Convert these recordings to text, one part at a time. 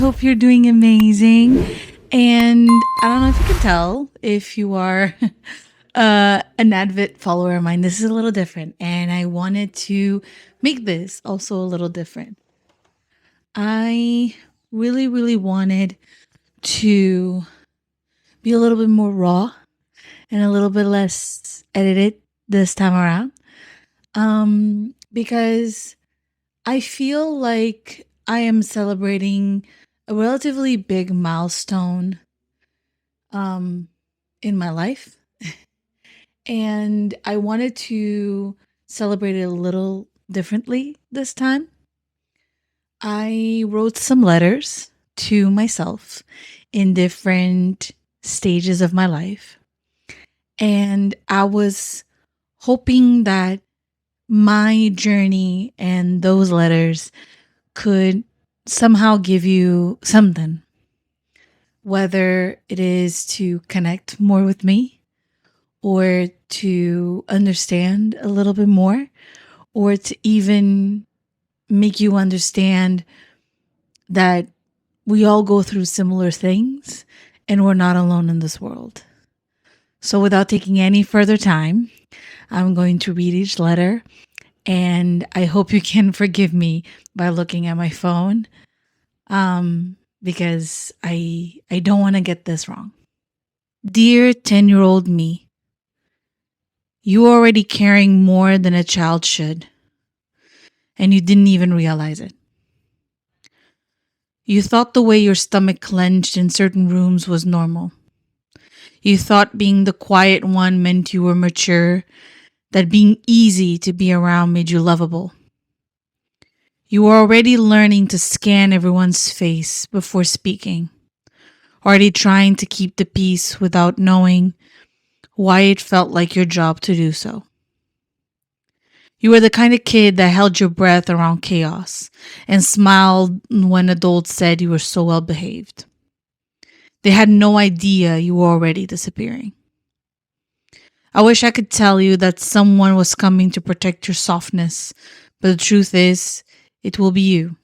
hope you're doing amazing. And I don't know if you can tell if you are an avid follower of mine. This is a little different. And I wanted to make this also a little different. I really, really wanted to be a little bit more raw and a little bit less edited this time around. Because I feel like I am celebrating a relatively big milestone um, in my life. And I wanted to celebrate it a little differently this time. I wrote some letters to myself in different stages of my life. And I was hoping that my journey and those letters could somehow give you something, whether it is to connect more with me or to understand a little bit more or to even make you understand that we all go through similar things and we're not alone in this world. So without taking any further time, I'm going to read each letter, and I hope you can forgive me by looking at my phone, because I don't want to get this wrong. Dear 10-year-old me, you are already carrying more than a child should, and you didn't even realize it. You thought the way your stomach clenched in certain rooms was normal. You thought being the quiet one meant you were mature, that being easy to be around made you lovable. You were already learning to scan everyone's face before speaking, already trying to keep the peace without knowing why it felt like your job to do so. You were the kind of kid that held your breath around chaos and smiled when adults said you were so well behaved. They had no idea you were already disappearing. I wish I could tell you that someone was coming to protect your softness, but the truth is, it will be you.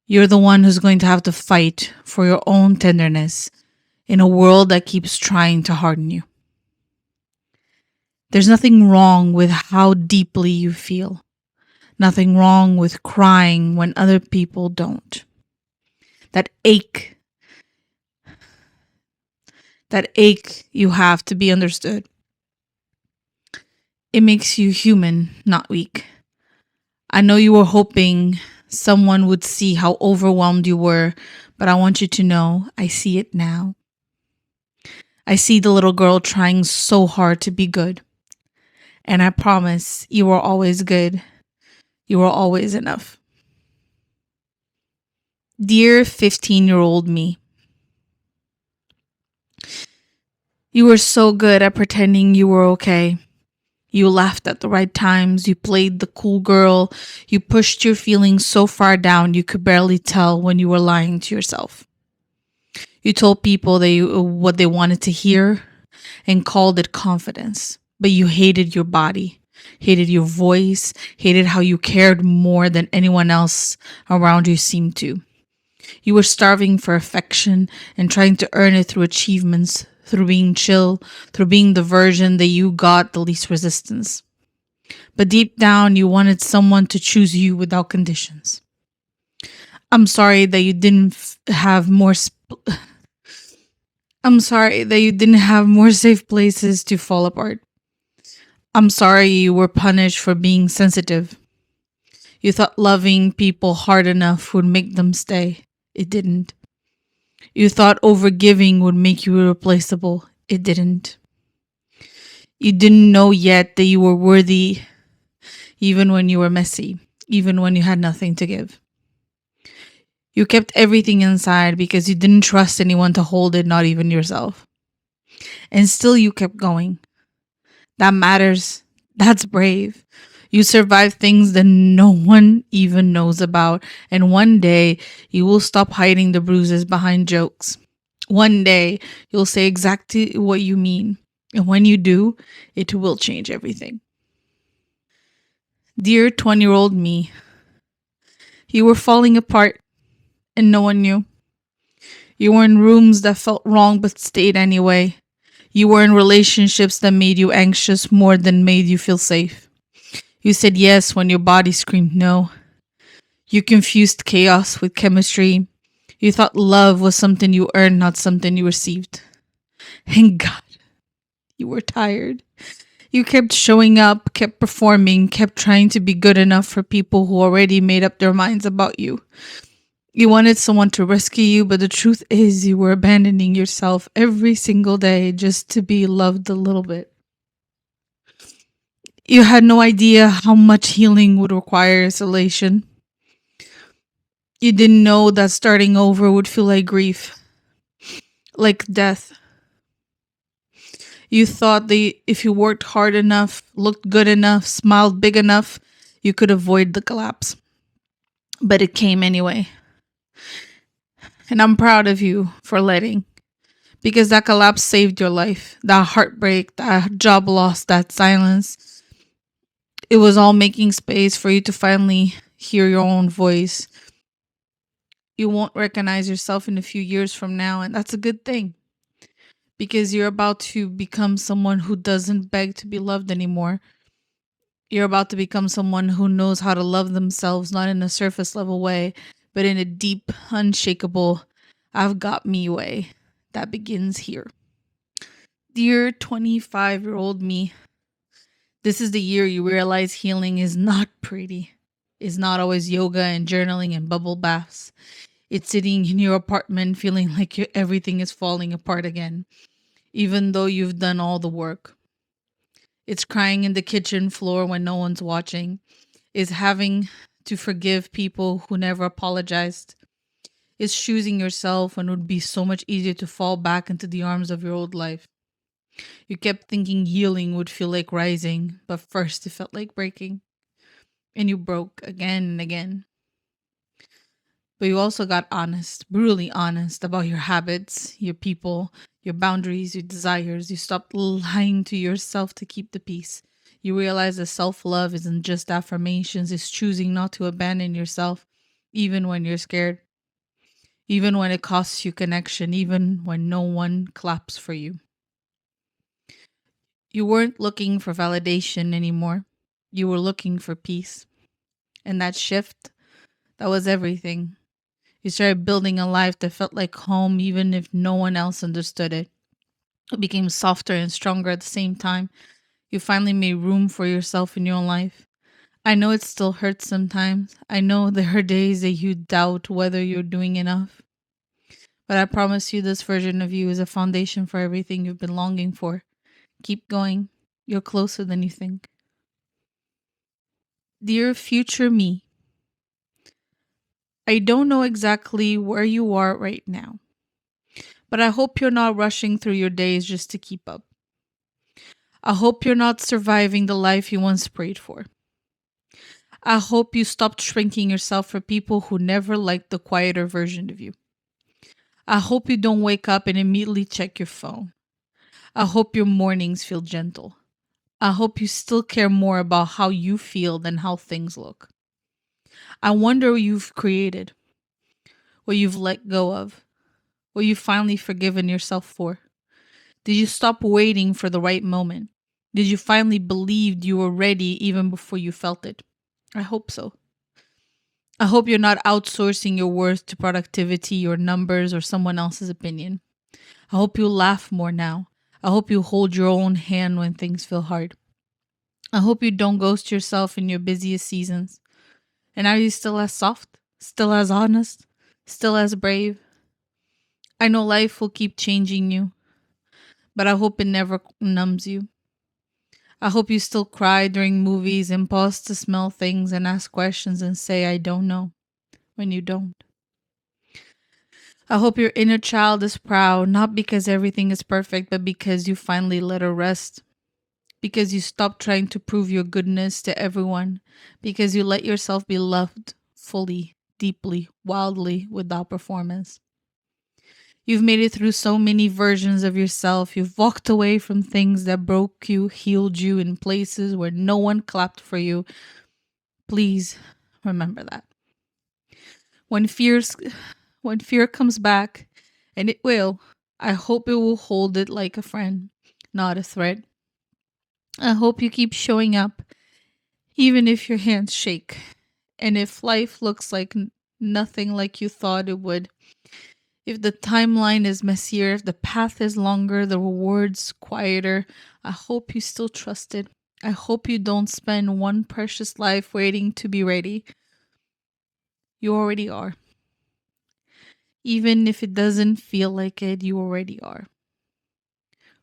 You're the one who's going to have to fight for your own tenderness in a world that keeps trying to harden you. There's nothing wrong with how deeply you feel. Nothing wrong with crying when other people don't. That ache you have to be understood. It makes you human, not weak. I know you were hoping someone would see how overwhelmed you were, but I want you to know I see it now. I see the little girl trying so hard to be good. And I promise you are always good. You are always enough. Dear 15-year-old me, you were so good at pretending you were okay. You laughed at the right times. You played the cool girl. You pushed your feelings so far down you could barely tell when you were lying to yourself. You told people what they wanted to hear and called it confidence. But you hated your body, hated your voice, hated how you cared more than anyone else around you seemed to. You were starving for affection and trying to earn it through achievements, through being chill, through being the version that you got the least resistance. But deep down, you wanted someone to choose you without conditions. I'm sorry that you didn't have more. I'm sorry that you didn't have more safe places to fall apart. I'm sorry you were punished for being sensitive. You thought loving people hard enough would make them stay. It didn't. You thought overgiving would make you irreplaceable. It didn't. You didn't know yet that you were worthy even when you were messy, even when you had nothing to give. You kept everything inside because you didn't trust anyone to hold it, not even yourself. And still you kept going. That matters. That's brave. You survived things that no one even knows about. And one day you will stop hiding the bruises behind jokes. One day you'll say exactly what you mean. And when you do, it will change everything. Dear 20-year-old me, you were falling apart and no one knew. You were in rooms that felt wrong but stayed anyway. You were in relationships that made you anxious more than made you feel safe. You said yes when your body screamed no. You confused chaos with chemistry. You thought love was something you earned, not something you received. And God, you were tired. You kept showing up, kept performing, kept trying to be good enough for people who already made up their minds about you. You wanted someone to rescue you, but the truth is, you were abandoning yourself every single day just to be loved a little bit. You had no idea how much healing would require isolation. You didn't know that starting over would feel like grief, like death. You thought that if you worked hard enough, looked good enough, smiled big enough, you could avoid the collapse. But it came anyway. And I'm proud of you for letting. Because that collapse saved your life. That heartbreak, that job loss, that silence. It was all making space for you to finally hear your own voice. You won't recognize yourself in a few years from now, and that's a good thing. Because you're about to become someone who doesn't beg to be loved anymore. You're about to become someone who knows how to love themselves, not in a surface level way, but in a deep, unshakable, I've got me way that begins here. Dear 25-year-old me, this is the year you realize healing is not pretty. It's not always yoga and journaling and bubble baths. It's sitting in your apartment feeling like everything is falling apart again, even though you've done all the work. It's crying in the kitchen floor when no one's watching. It's having to forgive people who never apologized. It's choosing yourself when it would be so much easier to fall back into the arms of your old life. You kept thinking healing would feel like rising, but first it felt like breaking. And you broke again and again. But you also got honest, brutally honest about your habits, your people, your boundaries, your desires. You stopped lying to yourself to keep the peace. You realize that self love isn't just affirmations, it's choosing not to abandon yourself, even when you're scared, even when it costs you connection, even when no one claps for you. You weren't looking for validation anymore. You were looking for peace. And that shift, that was everything. You started building a life that felt like home, even if no one else understood it. It became softer and stronger at the same time. You finally made room for yourself in your life. I know it still hurts sometimes. I know there are days that you doubt whether you're doing enough. But I promise you, this version of you is a foundation for everything you've been longing for. Keep going. You're closer than you think. Dear future me, I don't know exactly where you are right now, but I hope you're not rushing through your days just to keep up. I hope you're not surviving the life you once prayed for. I hope you stopped shrinking yourself for people who never liked the quieter version of you. I hope you don't wake up and immediately check your phone. I hope your mornings feel gentle. I hope you still care more about how you feel than how things look. I wonder what you've created, what you've let go of, what you've finally forgiven yourself for. Did you stop waiting for the right moment? Did you finally believe you were ready even before you felt it? I hope so. I hope you're not outsourcing your worth to productivity or numbers or someone else's opinion. I hope you laugh more now. I hope you hold your own hand when things feel hard. I hope you don't ghost yourself in your busiest seasons. And are you still as soft? Still as honest? Still as brave? I know life will keep changing you, but I hope it never numbs you. I hope you still cry during movies and pause to smell things and ask questions and say, I don't know, when you don't. I hope your inner child is proud, not because everything is perfect, but because you finally let her rest. Because you stopped trying to prove your goodness to everyone. Because you let yourself be loved fully, deeply, wildly, without performance. You've made it through so many versions of yourself. You've walked away from things that broke you, healed you in places where no one clapped for you. Please remember that. When fears When fear comes back, and it will, I hope it will hold it like a friend, not a threat. I hope you keep showing up, even if your hands shake. And if life looks like nothing like you thought it would, if the timeline is messier, if the path is longer, the rewards quieter, I hope you still trust it. I hope you don't spend one precious life waiting to be ready. You already are. Even if it doesn't feel like it, you already are.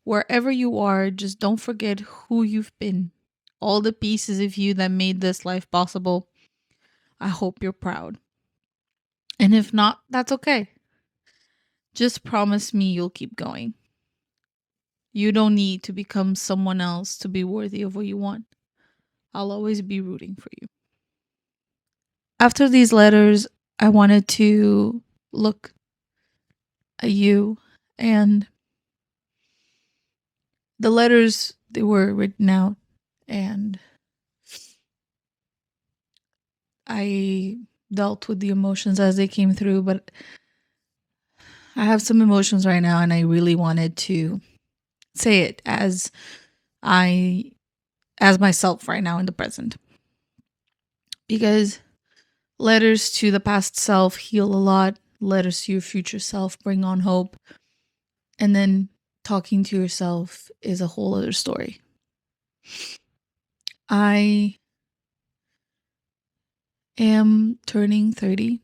Wherever you are, just don't forget who you've been. All the pieces of you that made this life possible. I hope you're proud. And if not, that's okay. Just promise me you'll keep going. You don't need to become someone else to be worthy of what you want. I'll always be rooting for you. After these letters, I wanted to look at you, and the letters, they were written out, and I dealt with the emotions as they came through, but I have some emotions right now, and I really wanted to say it I as myself right now in the present. Because letters to the past self heal a lot. Letters to your future self bring on hope. And then talking to yourself is a whole other story. I am turning 30.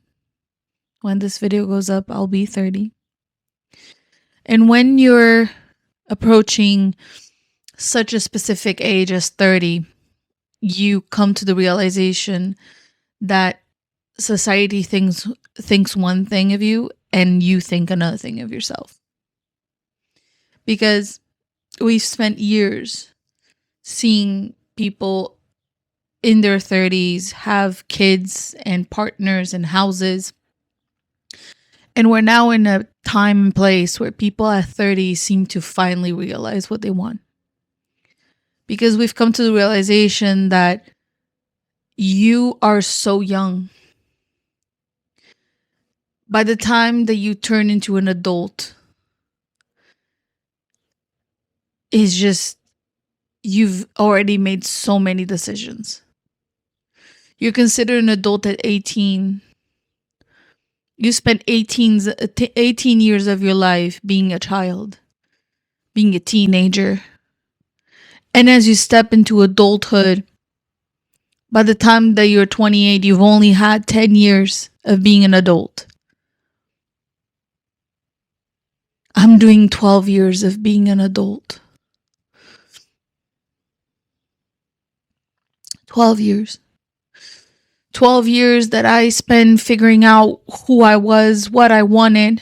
When this video goes up, I'll be 30. And when you're approaching such a specific age as 30, you come to the realization that society thinks one thing of you and you think another thing of yourself. Because we've spent years seeing people in their 30s have kids and partners and houses. And we're now in a time and place where people at 30 seem to finally realize what they want. Because we've come to the realization that you are so young. By the time that you turn into an adult, it's just, you've already made so many decisions. You're considered an adult at 18. You spent 18 years of your life being a child, being a teenager. And as you step into adulthood, by the time that you're 28, you've only had 10 years of being an adult. I'm doing 12 years of being an adult. 12 years. 12 years that I spent figuring out who I was, what I wanted,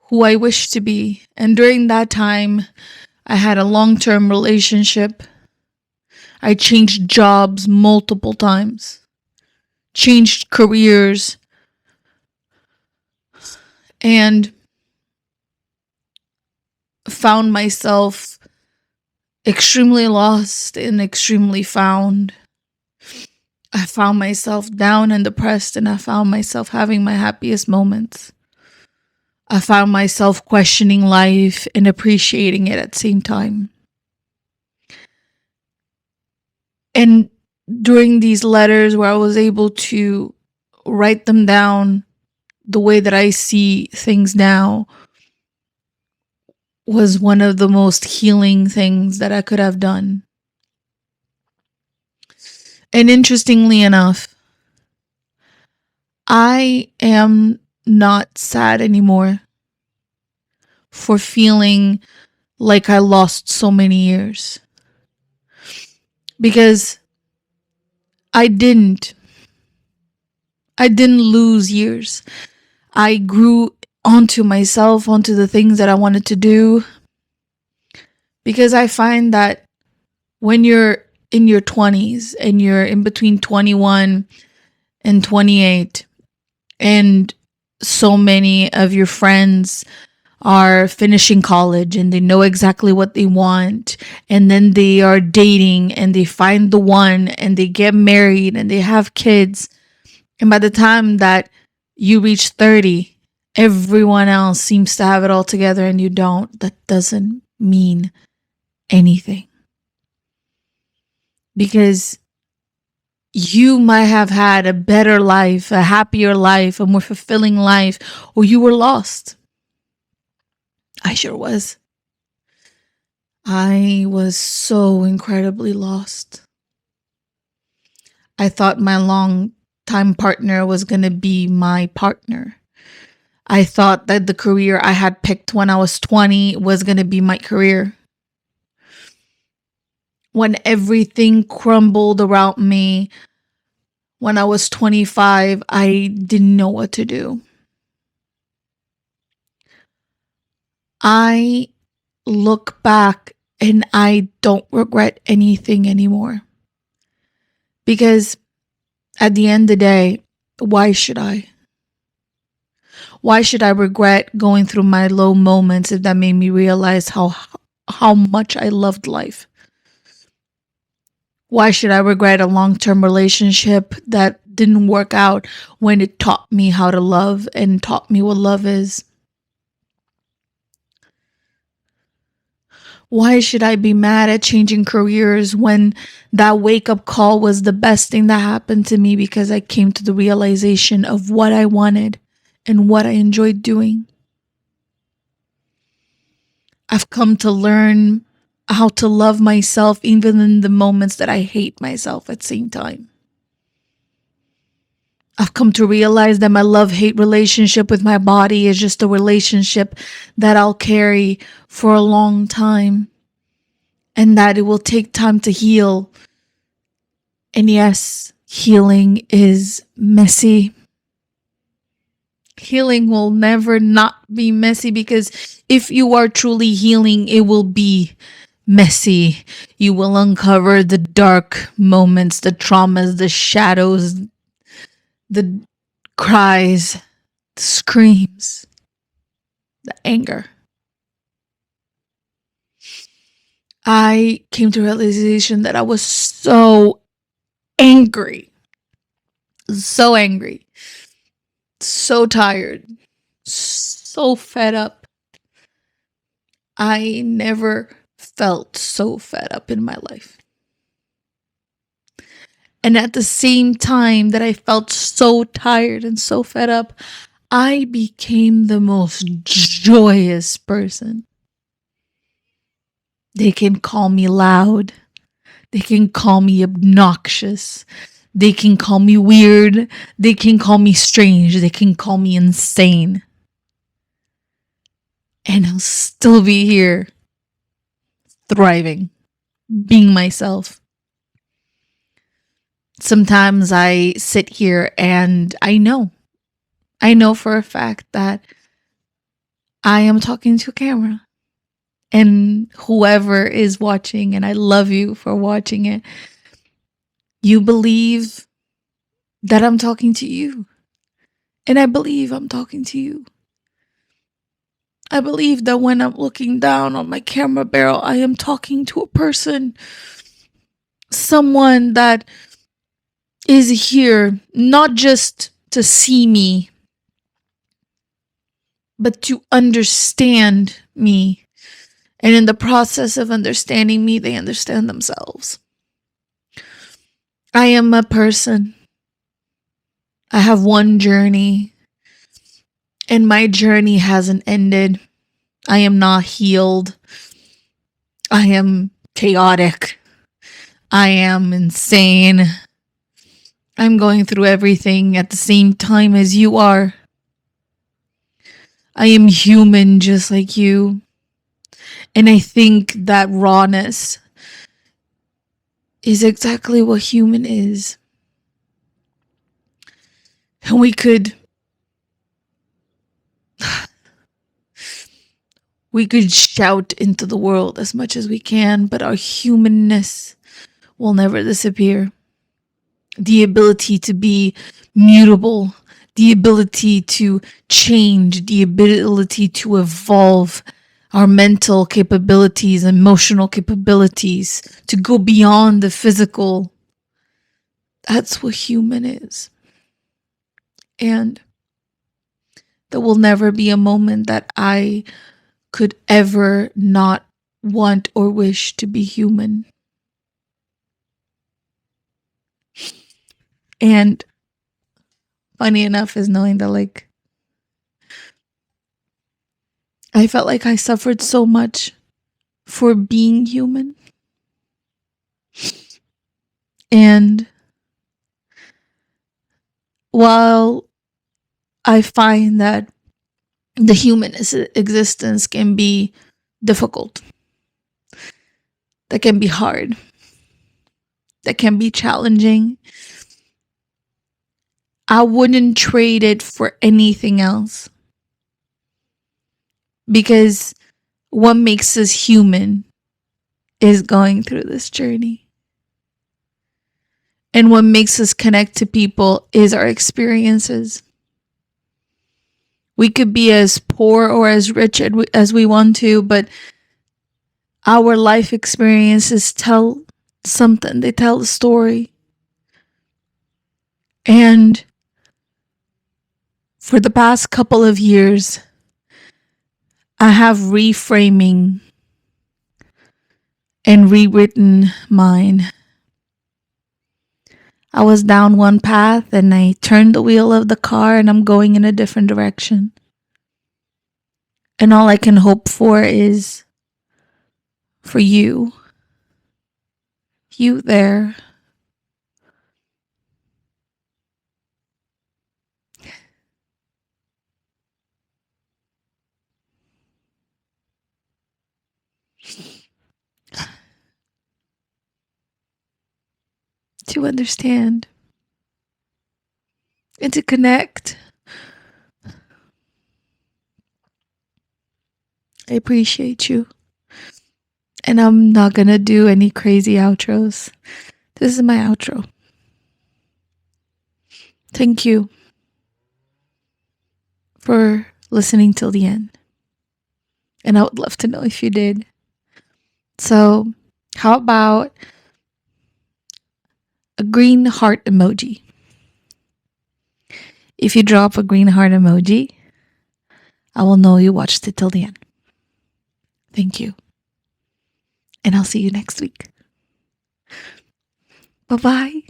who I wished to be. And during that time, I had a long-term relationship. I changed jobs multiple times, changed careers, and found myself extremely lost and extremely found. I found myself down and depressed, and I found myself having my happiest moments. I found myself questioning life and appreciating it at the same time. And during these letters where I was able to write them down, the way that I see things now was one of the most healing things that I could have done. And interestingly enough, I am not sad anymore for feeling like I lost so many years. Because I didn't lose years. I grew onto myself, onto the things that I wanted to do. Because I find that when you're in your 20s and you're in between 21 and 28, and so many of your friends are finishing college and they know exactly what they want, and then they are dating and they find the one and they get married and they have kids, and by the time that You reach 30, everyone else seems to have it all together and you don't. That doesn't mean anything. Because you might have had a better life, a happier life, a more fulfilling life, or you were lost. I sure was. I was so incredibly lost. I thought my long time partner was going to be my partner. I thought that the career I had picked when I was 20 was going to be my career. When everything crumbled around me, when I was 25, I didn't know what to do. I look back and I don't regret anything anymore. Because at the end of the day, why should I? Why should I regret going through my low moments if that made me realize how much I loved life? Why should I regret a long-term relationship that didn't work out when it taught me how to love and taught me what love is? Why should I be mad at changing careers when that wake-up call was the best thing that happened to me because I came to the realization of what I wanted and what I enjoyed doing? I've come to learn how to love myself even in the moments that I hate myself at the same time. I've come to realize that my love-hate relationship with my body is just a relationship that I'll carry for a long time and that it will take time to heal. And yes, healing is messy. Healing will never not be messy because if you are truly healing, it will be messy. You will uncover the dark moments, the traumas, the shadows, the cries, the screams, the anger. I came to realization that I was so angry, so angry, so tired, so fed up. I never felt so fed up in my life. And at the same time that I felt so tired and so fed up, I became the most joyous person. They can call me loud. They can call me obnoxious. They can call me weird. They can call me strange. They can call me insane. And I'll still be here, thriving, being myself. Sometimes I sit here and I know for a fact that I am talking to a camera. And whoever is watching, and I love you for watching it, you believe that I'm talking to you. And I believe I'm talking to you. I believe that when I'm looking down on my camera barrel, I am talking to a person, someone that is here not just to see me, but to understand me. And in the process of understanding me, they understand themselves. I am a person. I have one journey, and my journey hasn't ended. I am not healed. I am chaotic. I am insane. I'm going through everything at the same time as you are. I am human just like you. And I think that rawness is exactly what human is. And we could shout into the world as much as we can, but our humanness will never disappear. The ability to be mutable, the ability to change, the ability to evolve our mental capabilities, emotional capabilities, to go beyond the physical. That's what human is. And There will never be a moment that I could ever not want or wish to be human. And funny enough is knowing that, like, I felt like I suffered so much for being human. And while I find that the human existence can be difficult, that can be hard, that can be challenging, I wouldn't trade it for anything else. Because what makes us human is going through this journey. And what makes us connect to people is our experiences. We could be as poor or as rich as we want to, but our life experiences tell something. They tell a story. And for the past couple of years, I have reframing and rewritten mine. I was down one path and I turned the wheel of the car and I'm going in a different direction. And all I can hope for is for you there, to understand and to connect. I appreciate you. And I'm not gonna do any crazy outros. This is my outro. Thank you for listening till the end. And I would love to know if you did. So, how about a green heart emoji? If you drop a green heart emoji, I will know you watched it till the end. Thank you. And I'll see you next week. Bye-bye.